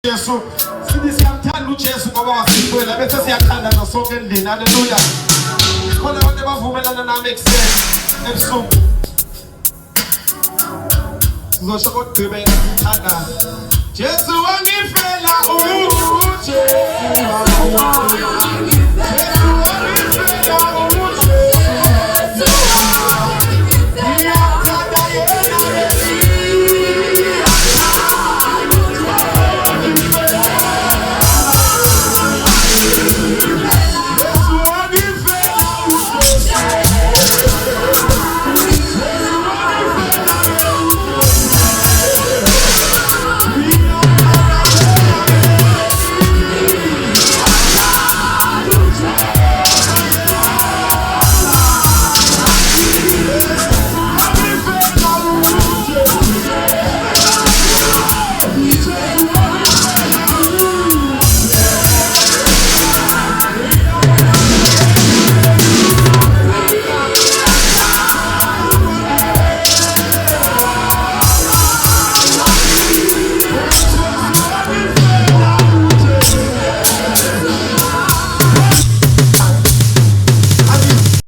Jesu siyamthanda uJesu ngoba wasifela bese siyathanda nasonke endlini. Haleluya. Khona abantu abavumelana nami ebusuku sizosho kodwa sithanda Jesu wangifela.